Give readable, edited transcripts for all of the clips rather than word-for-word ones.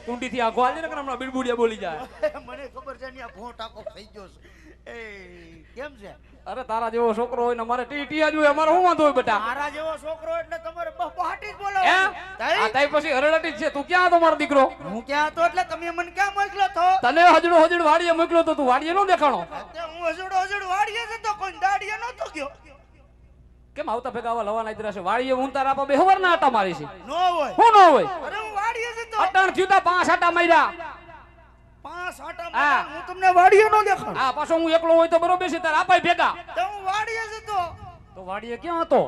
કુંડી થી આખો આલે ને હમણાં બિડબુડિયા બોલી જાય. મને ખબર છે ને આ ભોંટ આખો થઈ ગયો છે. એ કેમ છે? અરે તારા જેવો છોકરો હોય ને મારે ટીટીયા જ હોય, અમારે શું વાંધો હોય બેટા? મારા જેવો છોકરો એટલે તમારે બહાટી જ બોલો. આ તાઈ પછી હરડાટી જ છે. તું ક્યાં હતો મારો દીકરો? હું ક્યાં હતો એટલે તમે મને ક્યાં મોકલ્યો તો? તને હજડો વાડીએ મોકલ્યો તો તું વાડીએ નો દેખાણો. હું હજડો વાડીએ જતો, કોઈ દાડીએ નતો ગયો. કેમ આવતા ભેગા આવા લવાના જ રહેશે? વાડીએ હું તારા આપા બેહવાર ના આટા મારી છે. નો હોય. હું નો હોય? અરે હું વાડીએ જતો. અટાણ થયું 5 આટા માર્યા. 5 આટા માર્યા. હું તમને વાડીએ નો દેખાણ. હા, પાછો હું એકલો હોય તો બરોબર છે, તારા આપાય ભેગા. તો હું વાડીએ જતો. તો વાડીએ ક્યાં હતો?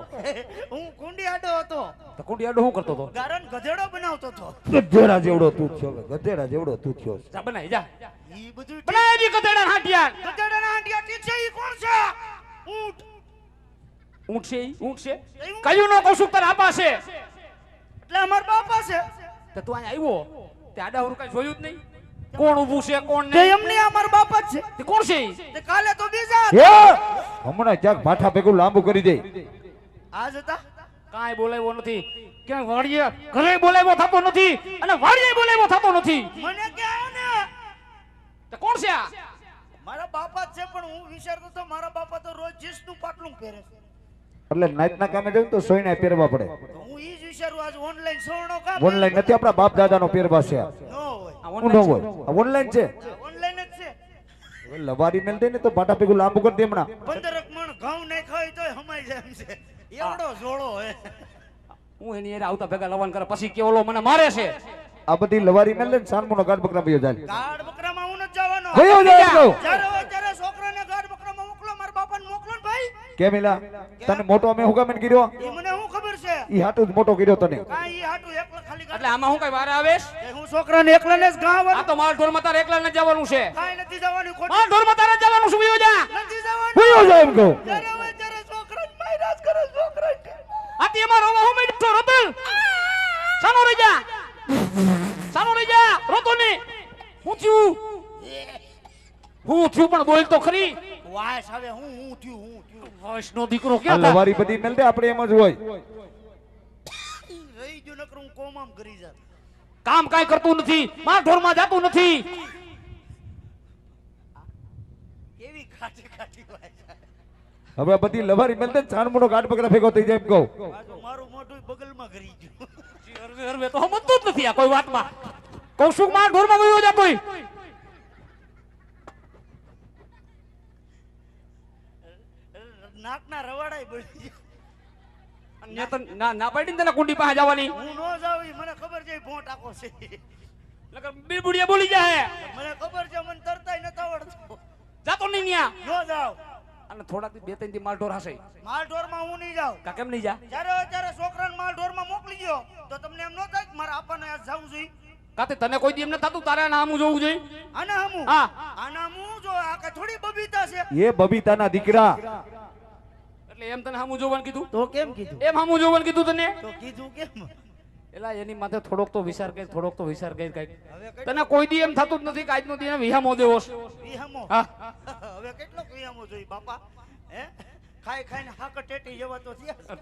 હું કુંડી આડો હતો. તો કુંડી આડો શું કરતો હતો? ગારણ ગધેડો બનાવતો હતો. ગધેડા જેવડો તું થયો, ગધેડા જેવડો તું થયો. જા બનાઈ જા. ઈ બધું બનાવી ગધેડા હાટિયા. ગધેડાના હાટિયા ઠીક છે. ઈ કોણ છે? ઊંટ. ઊંટ છે? ઊંટ છે? કયું નો કૌશુક તારા આપા છે? એટલે અમાર બાપા છે. તો તું અહીંયા આવ્યો તે આડા હોરું કઈ જોયું જ નહીં? કોણ ઊભું છે કોણ તે નહીં? એમની અમાર બાપા જ છે. તે કોણ છે ઈ? તે કાલે તો બીજા હમણાં ક્યાંક ભાઠા ભેગું લાંબુ કરી દે. આજ હતા કાંઈ બોલાવ્યો નથી. ક્યાં વાડીએ ઘરે બોલાવ્યો થતો નથી અને વાડીએ બોલાવ્યો થતો નથી. મને ક્યાં ને તે કોણ છે આ? મારા બાપા જ છે, પણ હું વિચારતો તો મારા બાપા તો રોજ જીન્સનું પાટલું પહેરે છે. એટલે નાઈટના કામે જવું તો સોયના પહેરવા પડે. તો હું ઈ જ વિચારું આજ ઓનલાઈન સોનો કામ ઓનલાઈન નથી, આપણા બાપ દાદાનો પહેરવા છે. નો હોય. હું ન હોય, ઓનલાઈન છે. ઓનલાઈન જ છે. હવે લવારી મેલ દે ને તો ભાઠા ભેગું લાંબુ કરી દે હમણાં. 15 મણ ઘઉં નહીં ખાય તોય હમાઈ જાય એમ છે. એવડો જોડો હે. હું એની એરે આવતા ભેગા લવાન કરે પછી કે ઓલો મને મારે છે. આ બધી લવારી મેલ દે ને સાનમુનો ગાઢ બકરા ભયો જાય. ગાડ બકરામાં હું ન જવાનો. ભયો જાય કહું. જ્યારે હોય ત્યારે છોકરાને ગાડ બકરામાં મોકલો, મારા બાપાને મોકલો ને ભાઈ. કેમ એલા તને મોટો અમે હું કામ કર્યો? એ મને શું ખબર છે? ઈ હાટું જ મોટો કર્યો તને. કાઈ ઈ હાટું એકલો ખાલી એટલે આમાં હું કઈ વાર આવેશ? એ હું છોકરાને એકલાને જ ગાવાનું. આ તો માલ ઢોરમાં તારે એકલા ને જવાનું છે. કાઈ નથી જવાનું. ખોટું માલ ઢોરમાં તારે જવાનું શું? વિયો જા. નથી જવાનું. ભયો જાય એમ કહું. જ્યારે હોય ત્યારે છોકરાને માર્યા જ કરે છોકરાને. આતી અમાર રોવા હું મેડતો રતલ. સાનો રહી જા. સાનો રહી જા. રોતો ની. હું થયું પણ બોલ તો ખરી. વાસ હવે હું થયું. વૈષ્ણો દીકરો ક્યાં આ થા? લવારી બધી મેલ દે, આપણે એમ જ હોય. રહી ગયો નકર હું કોમામ કરી જાત. કામ કાઈ કરતું નથી, માર ઢોરમાં જાતું નથી. કેવી ખાટી ખાટી વાસ. હવે આ બધી લવારી મેલ દે, સાનમુનો ગાઢ બકરા ભેગો થઈ જાય એમ કહું. આ તો મારું મોઢું બગલમાં કરી ગયું. હરવે હરવે તો સમજતું જ નથી આ કોઈ વાતમાં. કૌશુક માર ઢોરમાં વયો જાતોય. નાકના રવાડાય બળી ગયા. અન્ય તો ના પાડી ને તને કુંડી પાસે જવાની. હું નો જાવ ઈ મને ખબર છે. ભોંટ આખો છે. નકર બીબુડિયા બોલી જાય મને ખબર છે મને તરતાય નતા આવડતું. જાતો નહીં ન્યા જો જાવ અને થોડાક બે ત્રણ દી માલ ઢોર હશે માલ ઢોરમાં હું નહીં જાઉં. કા કેમ નહીં જા જ્યારે હોય ત્યારે છોકરાને માલ ઢોરમાં મોકલી ગયો તો તમને એમ ન થાય કે મારા આપાને આજ જવું જોઈએ? કાતે તને કોઈ દી એમ ન થતું તારે નામું જોવું જોઈએ આના હમું હા આના હું જો આ કે થોડી બબીતા છે. એ બબીતાના દીકરા એટલે એમ તને હામું જોવાનું કીધું તો કેમ કીધું? એમ હામું જોવાનું કીધું તને તો કીધું કેમ? એલા એની માથે થોડોક તો વિચાર કર થોડોક તો વિચાર કર કઈ હવે તને કોઈ દી એમ થતું જ નથી કે આજનો દી વિહામો દેવો છે. વિહામો હા હવે કેટલો વિહામો જોઈ બાપા? હે ખાઈ ખાઈને હાકર ટેટી જેવા તો થયા.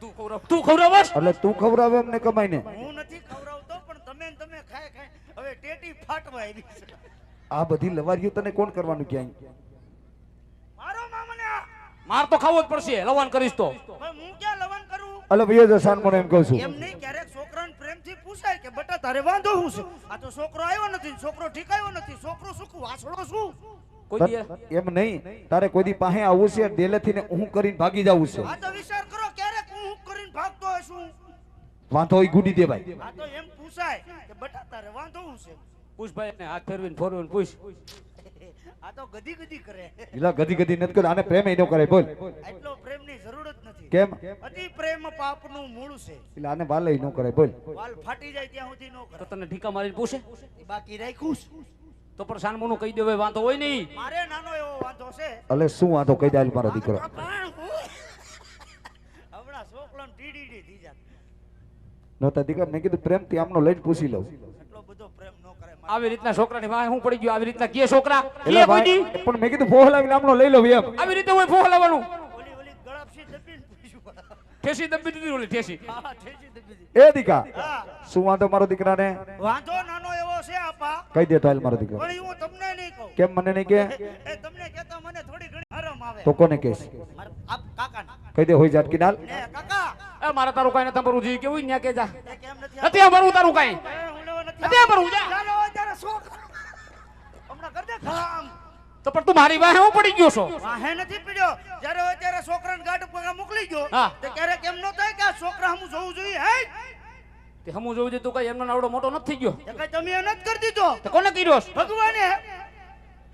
તું ખવડાવસ એટલે તું ખવડાવે એમને કમાઈને હું નથી ખવડાવતો પણ તમે ખાઈ ખાઈ હવે ટેટી ફાટવા આવી છે. આ બધી લવારીઓ તને કોણ કરવાનું ક્યાંય? મારો મામને આ માર તો ખાવો જ પડશે લવાન કરીશ તો હવે હું ક્યાં લવન કરું? એટલે ભાઈ જો સાનમોને એમ કહું છું એમ નહીં ક્યારેક છોકરાને પ્રેમથી પૂછાય કે બેટા તારે વાંધો શું છે? આ તો છોકરો આવ્યો નથી, છોકરો ઠીકાયો નથી, છોકરો શું વાસળો શું? કોઈ દી એમ નહીં તારે કોઈ દી પાસે આવું છે ડેલેથી ને હું કરીને ભાગી જવું છે. આ તો વિચાર કરો ક્યારેક હું કરીને ભાગતો હોય છું. વાંધો હોય ગુડી દે ભાઈ. આ તો એમ પૂછાય કે બેટા તારે વાંધો શું છે? પૂછ ભાઈ ને હાથ ફેરવીને ફોરવીને પૂછ આ તો ગધી ગધી કરે. એલા ગધી ગધી નથી કરે આને પ્રેમ ય ન કરે બોલ એટલો પ્રેમની જરૂર જ નથી. કેમ? અતિ પ્રેમ પાપનું મૂળ છે. એટલે આને વાલે ન કરે બોલ. વાલ ફાટી જાય ત્યાં સુધી ન તો કરે. તને ઠીકા મારીને પૂછે બાકી રાખ્યું છે. તો પણ સાનમોનું કહી દેવે વાંધો હોય નહીં મારે નાનો એવો વાંધો છે. એટલે શું વાંધો કહી દે મારો દીકરો. હમણાં છોકરાને ટીડીડી થઈ જાય. નહોતા દીકરા મેં કીધું પ્રેમથી આમનો લઈને પૂછી લઉં. એટલો બધો પ્રેમ ન કરે. આવી રીતના છોકરાની વાહે હું પડી ગયો આવી રીતના કે છોકરા કે એટલે કોઈ દી ભાઈ પણ મેં કીધું ફોહ લાવીને આમનો લઈ લઉં એમ. આવી રીતે હોય ફોહ લાવવાનું ઓલી ગળાપસી દબીને પૂછ્યું. ઠેસી દબી દીધી ઓલી ઠેસી હા ઠેચી દબી દીધી. એ દીકા હા શું વાંધો મારો દીકરાને વાંધો નાનો એવો છે આપા. કહી દે તો હાલ મારો દીકરો. પણ હું તમને નહીં કહું. કેમ મને નહીં કે? એ તમને કહેતા મને થોડી ઘણી શરમ આવે. તો કોને કહેશ? આપ કાકાને. કહી દે હોય જાટકી નાલ. ને કાકા એ મારા તારું કાઈ નથી ભરવું જોઈએ કેવું ન્યા કે જા એ કેમ નથી નથી આ ભરવું તારું કાઈ હું લેવો નથી. નથી આ ભરવું જા ચાલો અત્યારે છોકરા હમણાં કર દે ખામ. તો પણ તું મારી વાહે હું પડી ગયો છો વાહે નથી પીડ્યો. જ્યારે હોય ત્યારે છોકરાને ગાઢ પગા મોકલી ગયો. હા. તો ક્યારેક એમ ન થાય કે આ છોકરા હમું જોવું જોઈએ. હે તે હમું જોવું જોઈએ તું કઈ એમનો નાવડો મોટો નથી થઈ ગયો એ કઈ તમે એ નથી કરી દીધો. તો કોને કર્યો છે? ભગવાને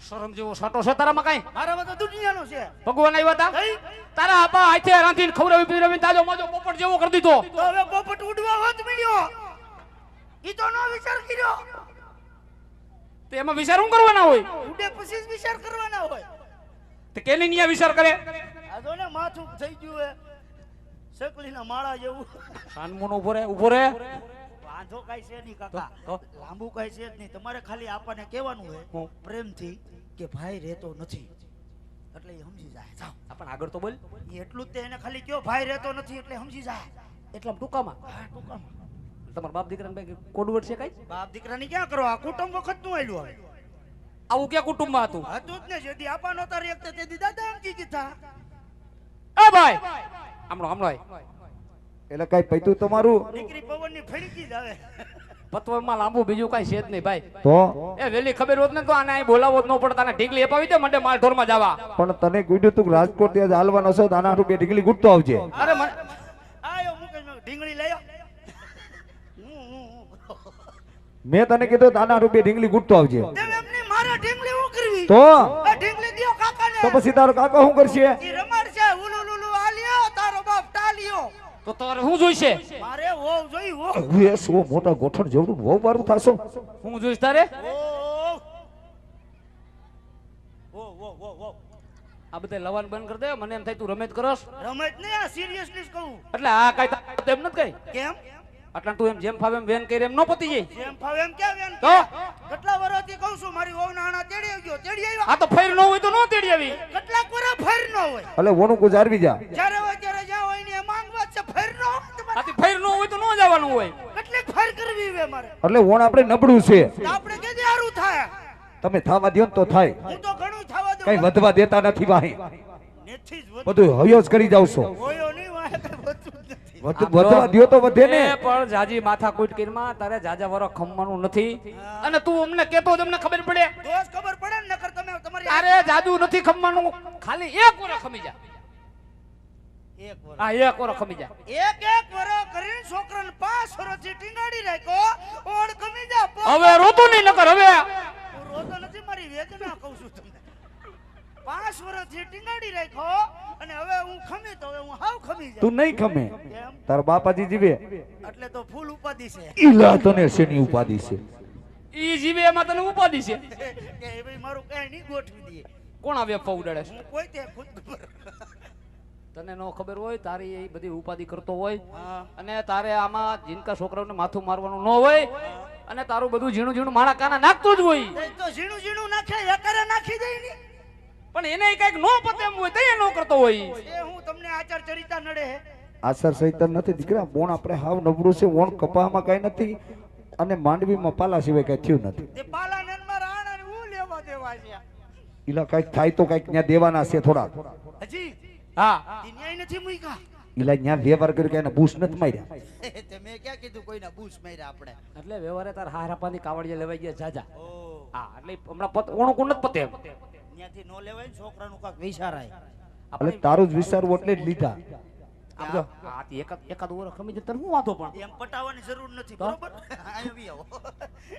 શરમ જેવો સાટો છે તારામાં કાઈ મારા બધા દુનિયાનો છે. ભગવાન આવ્યા તા કઈ? તારા આપા હાથે રાંધીને ખવડાવી પીવડાવીને તાજો માજો પોપટ જેવો કરી દીધો તો હવે પોપટ ઉડવા હોત મળ્યો. ઈ તો નો વિચાર કર્યો. તે એમાં વિચાર શું કરવાના હોય ઉડે પછી જ વિચાર કરવાના હોય. તે કેની નિયા વિચાર કરે આ તો ને માથું થઈ ગયું હે શકલીના માળા જેવું. સાનમોનો ઉભો રે વાંધો કાઈ છે નહીં કાકા. તો? લાંબુ કાઈ છે જ નહીં. તમારે ખાલી આપણને કહેવાનું હોય હું? પ્રેમથી કે ભાઈ રહેતો નથી એટલે એ સમજી જાય. જાઓ આપણ આગળ તો બોલ ઈ એટલું જ તે એને ખાલી કયો ભાઈ રહેતો નથી એટલે સમજી જાય. એટલા ટૂંકામાં હા ટૂંકામાં. તમારા બાપ દીકરાને ભાઈ કોડવડ છે કઈ બાપ દીકરાની ક્યાં કરો? આ કુટુંબ વખત નું આયલું હવે. આવું ક્યાં કુટુંબમાં હતું હતું જ ને જેથી આપા નહોતા રેખતા તેથી દાદા સમજી ગીતા. એ ભાઈ હમણો એટલે કઈ પૈતું તમારું દીકરી પવનની ફડકી જ આવે. પતવરમાં લાંબુ બીજું કઈ છે જ નહીં ભાઈ તો એ વેલી ખબર હોત ને તો આને અહીં બોલાવો જ ન પડે તાને ઢીકલી અપાવી દે મંડે માલ ઢોરમાં જવા પણ તને કીધું તું રાજકોટ ત્યાં હાલવાનો છો દાના રૂપિયા ઢીકલી ગુટતો આવજે. અરે મને આયો મુકેશ ઢીંગળી લઈ આવ. મેં તને કીધું દાના રૂપિયા ઢીંગલી ગુટતો આવજે. તેમ એમની મારા ઢીંગલી હું કરવી? તો આ ઢીંગલી દિયો કાકાને. તો પછી તારો કાકા શું કરશે? ઈ રમાડ છે ઉલુ લુલુ આલ્યો તારો બાપ ટાલ્યો. તો તારે શું જોઈશે મારે વહુ જોઈ વહુ. હવે સો મોટા ગોઠણ જેવડું બહુ બારું થાશો. હું જોઈશ તારે વો આ બધા લવાન બંધ કરી દે મને એમ થાય તું રમેત કરસ રમત ને આ સિરિયસલી કહું. એટલે આ કઈ એમ નથી કઈ કેમ? આટલા તું એમ જેમ ફાવે એમ વેન કરી એમ ન પતી જાય જેમ ફાવે એમ ક્યાં વેન? તો કેટલા વર્ષથી કહું છું મારી વહુ નાણા તેડી આવ્યો. તેડી આવ્યા. આ તો ફેર ન હોય તો ન તેડી આવી કેટલાક વર્ષ ફેર ન હોય. એટલે ઓનું ગુજારવી જા. જ્યારે હોય ત્યારે જ્યાં હોય ને એ માંગવા જ છે. ફેર ન હોય તમારે. આથી ફેર ન હોય તો ન જવાનું હોય કેટલીક ફેર કરવી વે મારે. એટલે ઓણ આપણે નબળું છે. તો આપણે કેદી હારું થાય? તમે થવા દ્યો ને તો થાય. હું તો ઘણું થવા દઉં. કઈ વધવા દેતા નથી વાહી. નેથી જ વધુ. બધું હયો જ કરી જાવ છો. હોયો નહીં વાહે કઈ વધતું જ નથી. વધવા દ્યો તો વધે ને. એ પણ જાજી માથા કૂટ કરીમાં તારે જાજા વરો ખમવાનું નથી અને તું અમને કેતો જ અમને ખબર પડે દોસ્ત ખબર પડે ને નકર તમે તમારી તારે જાજુ નથી ખમવાનું ખાલી એક વરો ખમી જા એક વરસ આ એક ઓર ખમી જા એક વરસ કરીને છોકરાને 5 વર્ષથી ટીંગાડી રાખ્યો ઓણ ખમી જા હવે રોતું નહીં નકર હવે હું રોતો નથી મારી વેદના કહું છું તમને 5 વર્ષથી ટીંગાડી રાખ્યો અને હવે હું ખમી તો હવે હું હાવ ખમી જા તું નહીં ખમે કેમ તારા બાપાજી જીવે એટલે તો ફૂલ ઉપાધિ છે ઈલા તને શેની ઉપાધિ છે ઈ જીવે એમાં તને ઉપાધિ છે કે ભાઈ મારું કઈ નહીં ગોઠવી દે કોણ આવે પૌડડે હું કોઈ તે ખુદ ખબર તને નો ખબર હોય તારી એ બધી ઉપાધિ કરતો હોય હા અને તારે આમાં જીનકા છોકરાઓને માથું મારવાનું ન હોય અને તારું બધું ઝીણું ઝીણું માણા કાના નાખતું જ હોય તો ઝીણું ઝીણું નાખે એકરે નાખી દઈ ની પણ એને કઈક નો પતે એમ હોય તે નો કરતો હોય એ હું તમને આચાર ચરિતા નડે હે આસર સહિતર નથી દીકરા બોણ આપણે હાવ નબળું છે વણ કપામાં કઈ નથી અને માંડવીમાં પાલા સિવાય કઈ થયું નથી તે પાલાનંદમાં રાણ અને હું લેવા દેવા છે ઈલા કઈક થાય તો કઈક ત્યાં દેવાના છે થોડા હજી હા તે ન્યાય નથી મૂક્યા ઈલા ત્યાં વ્યવહાર કર્યો કે એને બૂસ નથી માર્યા તે મેં ક્યાં કીધું કોઈના બૂસ માર્યા આપણે એટલે વ્યવહારે તાર હારાપાની કાવડિયા લેવાઈ ગયા જાજા ઓ હા એટલે હમણાં ઓણું કોણ નથી પતે એમ ત્યાંથી નો લેવાય ને છોકરાનું કાક વિચારાય એટલે તારું જ વિચારવું એટલે જ લીધા આમ જો આ તે એકાદ ઓર ખમી જતા હું વાંધો પણ એમ પટાવવાની જરૂર નથી બરોબર આવી આવો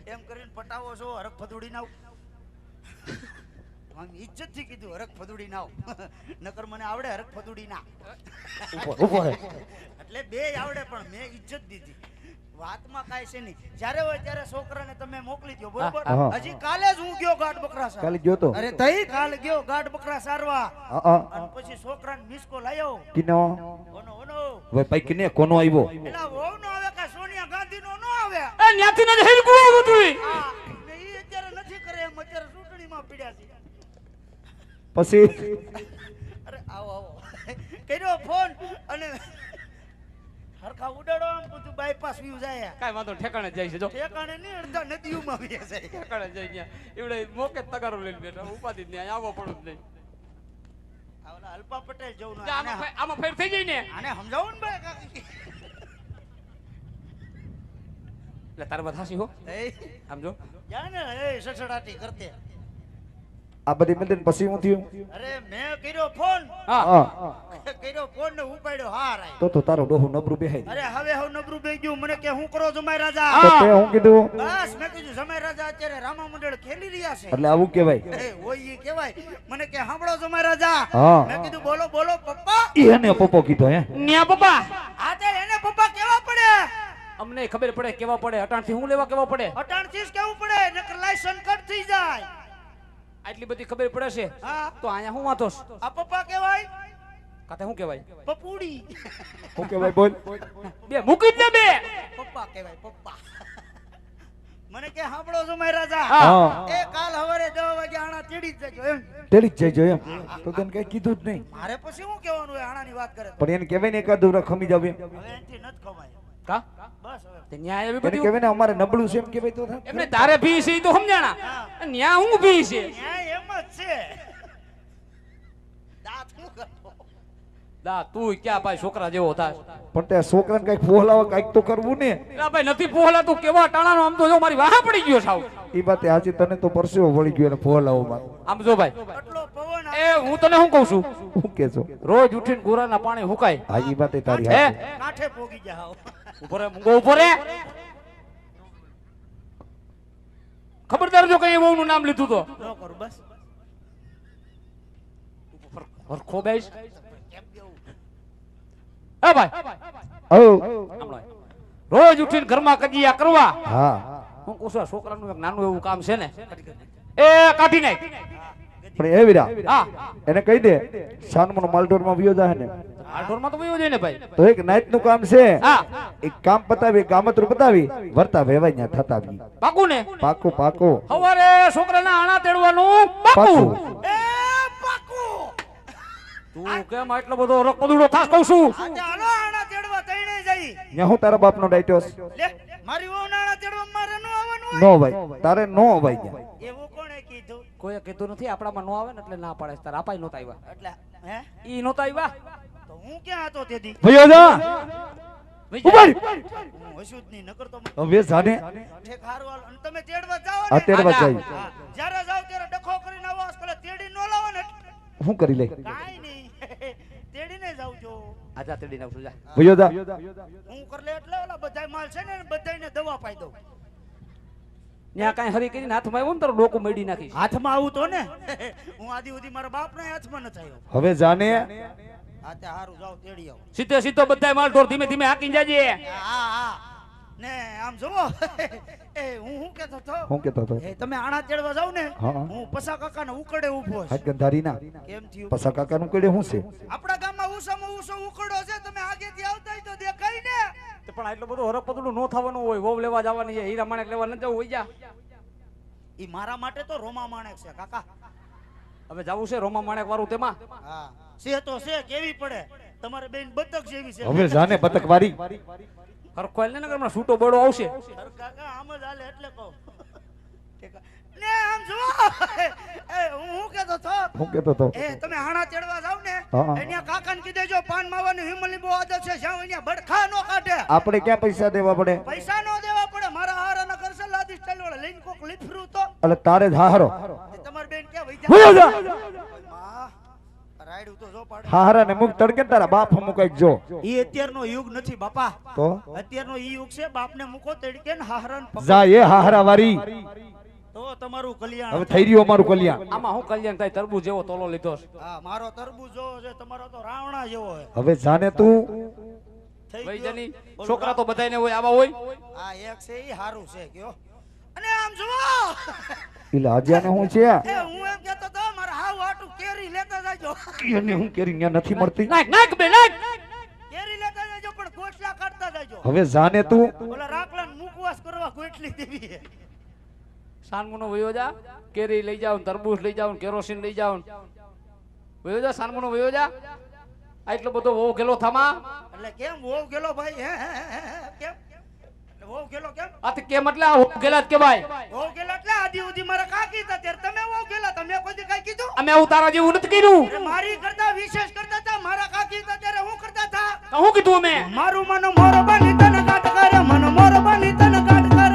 એમ કરીને પટાવો છો હરખ ફદુડી નાવ આમ ઇજ્જત થી કીધું હરખ ફદુડી નાવ નકર મને આવડે હરખ ફદુડી ના ઉભો રહે એટલે બે આવડે પણ મેં ઇજ્જત દીધી વાતમાં કાંઈ છે નહીં જ્યારે હોય ત્યારે છોકરાને તમે મોકલી દો બરોબર હા. હજી કાલે જ હું ગયો ગાઢ બકરા સારવા. કાલે ગયો તો અરે તઈ કાલે ગયો ગાઢ બકરા સારવા હા અને પછી છોકરાને મિસ કોલ આવ્યો કિનો ઓનો હવે ભાઈ કિને કોનો આવ્યો એલા વહુ નો આવે કે સોનિયા ગાંધી નો ન આવે એ ન્યાથી ને હેલકું આવ્યું તું હા ને ઈ અત્યારે નથી કરે એમ અત્યારે ચૂંટણીમાં પીડ્યા છે પછી અરે આવો આવો કર્યો ફોન અને હરખા ઉડાડો આમ બધું બાયપાસ વ્યૂ જાય કાઈ વાંધો ઠેકાણે જાય છે જો ઠેકાણે નહીં અડધા નદીઓમાં વ્યા જાય ઠેકાણે જાય ત્યાં એવડે મોકે તગારો લઈને બેઠા ઉપાધિ જ નહીં આવો પડું જ નહીં આવલા અલ્પા પટેલ જવું જા, આમાં ફેર થઈ જાય ને આને સમજાવો ને ભાઈ કાકી એટલે તારે વાત હાસી હો એ આમ જો જા ને એ સસડાટી કરતે આ બધી મિલન પછી હું થયું અરે મેં કર્યો ફોન હા હા કર્યો ફોન ને ઉપાડ્યો હાર આય તો તારો ડોહો નબરું બેહાઈ અરે હવે હું નબરું બેહી ગયું મને કે હું કરો જમાઈ રાજા તો તે હું કીધું બસ મેં કીધું જમાઈ રાજા અત્યારે રામા મંડળ ખેલી રહ્યા છે એટલે આવું કહેવાય એ હોય ઈ કહેવાય મને કે સાંભળો જમાઈ રાજા હા. મેં કીધું બોલો બોલો પપ્પા એને પપ્પો કીધો હે ન્યા પપ્પા આ તે એને પપ્પા કેવા પડે અમને ખબર પડે કેવા પડે અટાણથી હું લેવા કેવા પડે 38 કેવું પડે નકર લાયસન્સ કટ થઈ જાય આટલી બધી ખબર પડે છે હા તો અહીંયા હું વાંધોસ આ પપ્પા કેવાય કાતે હું કહેવાય પપુડી હું કહેવાય બોલ બે મૂકી જ દે બે પપ્પા કહેવાય પપ્પા મને કે સાંભળો જમાઈ રાજા હા એ કાલ સવારે 10 વાગે આણા તેડી જ જજો એમ તેડી જ જઈજો એમ તો તને કઈ કીધું જ નહીં મારે પછી શું કહેવાનું હોય આણાની વાત કરે તો? પણ એને કહેવાય ને એકાદ દોરા ખમી જાવ એમ હવે એનથી નથી ખવાય કા બસ હવે તે ન્યા એવી એને બધી કહેવાય ને અમારે નબળું છે એમ કહેવાય તો થાય. એમને તારે ભી છે ઈ તો સમજાણા ન્યા હું ભી છે ન્યાય એમ જ છે દાંત શું કરતો દા તું ક્યાં ભાઈ છોકરા જેવો થાય પણ તે છોકરાને કઈક ફોહલાવા કઈક તો કરવું ને ના ભાઈ નથી પોહલા તું કેવા ટાણાનો આમ તો જો મારી વાહ પડી ગયો સાવ એ વાતે આજે તને તો પરસેવો વળી ગયો એને ફોહલાવામાં આમ જો ભાઈ આટલો પવન એ હું તને શું કહું છું શું કેছো રોજ ઉઠીને ગોરાના પાણી હુકાય હા એ વાતે તારી હે હાચી. કાંઠે પોગી જાવ ઉપર મૂંગો ઉપર ખબરદાર જો કઈ વહુ નું નામ લીધું તો ન કરું બસ હરખો બેસ કેમ કેવું હે ભાઈ ઓ હમણાં રોજ ઉઠીને ઘરમાં કજિયા કરવા હા હું કહું છું આ છોકરાનું એક નાનું એવું કામ છે ને એ કાઢી નાખ પણ એ વીરા હા એને કહી દે સાનમનો માલઢોરમાં વિયો જાય ને આ ઢોરમાં તો વયો જાય ને ભાઈ તો એક નાઈટ નું કામ છે હા એક કામ પતાવી ગામતરું પતાવી વર્તા વેવાય ત્યાં થતા બી પાકું ને પાકો પાકો સવારે છોકરાના આણા તેડવાનું પાકું પાકું એ પાકુ તું કેમ આટલો બધો રકપદુડો થાસ કહું છું આજે હાલો આણા તેડવા તઈને જઈ ત્યાં હું તારા બાપનો ડાયટોસ લે મારી વહુ આણા તેડવા મારે ન આવવાનું નો ભાઈ તારે નો ભાઈ ગયા હોય એવું કોણે કીધું કોઈએ કીધું નથી આપણામાં નો આવે ને એટલે ના પાડે તારા આપાય નહોતા આવ્યા એટલે હે ઈ નહોતા આવ્યા તો હું ક્યાં હતો તેથી ભયો જા ઉભા રહી. હું હશું જ નહીં નકર તો મને હવે જાને ઠેક હારું હાલો. અને તમે તેડવા જાઓ આ ને તેડવા આજા. જાય હા, જ્યારે જાઓ ત્યારે ડખો કરીને આવો આજકાલ તેડી ન લાવો ને શું કરી લે કાંઈ નહીં તેડીને જાવ છો આજા તેડી નાખું જા ભયો જા હું કરલે એટલે ઓલા બધાય માલ છે ને બધાયને દવા પાઈ દઉં. ત્યાં કાંઈ હરી કરીને હાથમાં આવ્યો ને તારો ડોકું મેડી નાખીશ. હાથમાં આવું તો ને હું આદિ સુધી મારા બાપને હાથમાં ન થયો. હવે જાને હા તે હારું જાવ તેડી આવો. સીધે સીધો બધાય માલ ઢોર ધીમે ધીમે હાકીને જાજે. હા હા ને આમ જોવો એ હું કહેતો તો હું કેતો હતો એ તમે આણા તેડવા જાવ ને હા. હું પસા કાકાને ઉકડે ઊભો છું. હાથ ગંધારી ના કેમ થયું? પસા કાકાનું કડે શું છે આપણા ગામમાં ઉસામાં ઉસો ઉકડો છે. તમે આગેથી આવતા હોય તો દેખાય ને. તે પણ આટલું બધું હરપતડું નો થવાનું હોય. વહુ લેવા જવાની છે, હીરા માણેક લેવા ન જવું હોય જા. ઈ મારા માટે તો રોમા માણેક છે કાકા. હવે જાવું છે રોમા માણેક વાળું તેમાં. હા છે તો છે કેવી પડે તમારે બેન બતક જેવી છે. હવે જાને બતક વારી હરખો ને નગર છૂટો બળો આવશે. કાકા આમ જ હાલે એટલે કહું ને આમ જો એ હું કહેતો તો હું કેતો તો એ તમે હાણા તેડવા જાવ ને હા. અહીંયા કાકાને કીધે જો પાન માવાની હિમલી બહુ આદત છે જ્યાં અહીંયા ભડખા નો કાઢે. આપણે ક્યાં પૈસા દેવા પડે પૈસા નો દેવા પડે. મારા હારાના કરશે લાદી સ્ટાઈલ વાળા લઈને કોક લીફરું તો એટલે તારે જ હારો તમાર બેન ક્યાં વઈ ભયો જા માં રાયડું તો જો પાડે. હારા ને મુક તડકે ને તારા બાપ અમુક કઈક જો ઈ અત્યારનો યુગ નથી બાપા. તો અત્યારનો ઈ યુગ છે બાપને મૂકો તડકે ને હારાને પકડો. જા એ હારા વારી તો તમારું કલ્યાણ. હવે થઈ રહ્યું અમારું કલ્યાણ આમાં હું કલ્યાણ થાય તરબૂચ જેવો તોલો લીધો છે. હા મારો તરબૂચ જોવો છે તમારો તો રાવણા જેવો છે. હવે જાને તું થઈ વઈ ગયો. જાની બોલો, છોકરા તો બધાયને હોય આવા હોય. આ એક છે ઈ હારું છે કયો. અને આમ જુઓ એટલે આજાને હું છે એ હું એમ કહેતો તો મારા હાવ હાટુ કેરી લેતા જાજો. એને હું કેરી ન્યા નથી મળતી નાખ નાખ બે નાખ. કેરી લેતા જાજો પણ ગોટલા કાઢતા જાજો. હવે જાને તું ઓલા રાખલાને મુકવાસ કરવા ગોટલી દેવી છે. સાનમુનો વયો જા, કેરી લઈ જાવ, તરબૂચ લઈ જાવ, કેરોસીન લઈ જાવ. વયો જા સાનમુનો વયો જા. આટલો બધો વહુ ગેલો થામા. એટલે કેમ વહુ ગેલો ભાઈ કેમ વહુ ગેલો કેમ આથી કેમ એટલે આ વહુ ગેલા જ કેવાય. વહુ ગેલો એટલે આદિ ઉદી મારા કાકી હતા ત્યારે તમે વહુ ગેલા. તમે કોઈ દી કાઈ કીધું? અમે આવું તારા જેવું નથી કર્યું. અરે મારી કરતા વિશેષ કરતા હતા. મારા કાકી હતા ત્યારે હું કરતા હતા. તો હું કીધું અમે મારું મન મોર બની તને કાટ કરે. મન મોર બની તને કાટ કરે.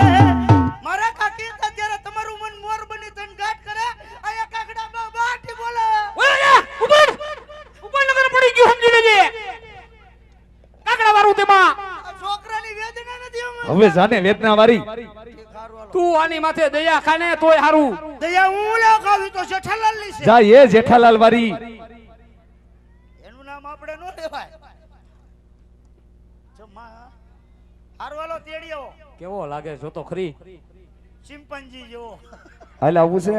મારા કાકી હતા ત્યારે તમારું મન મોર બની તને કાટ કરે. આયા કાકડા બાટી બોલે. ઓય જા ઉપર ઉપર નગર પડી ગયું સમજી લેજે. કાકડા વાળું તેમાં આ છોકરાની વેદના નથી અમે. હવે જાને વેદના વારી તું આની માથે દયા ખાને તોય હારું. દયા હું લે ખાવી તો જેઠાલાલની છે. જા એ જેઠાલાલ વારી એનું નામ આપણે નો લેવાય. હારવાલો તેડી આવો. કેવો લાગે જો તો ખરી. ચિંપાંજી જેવો. હાલ આવું છે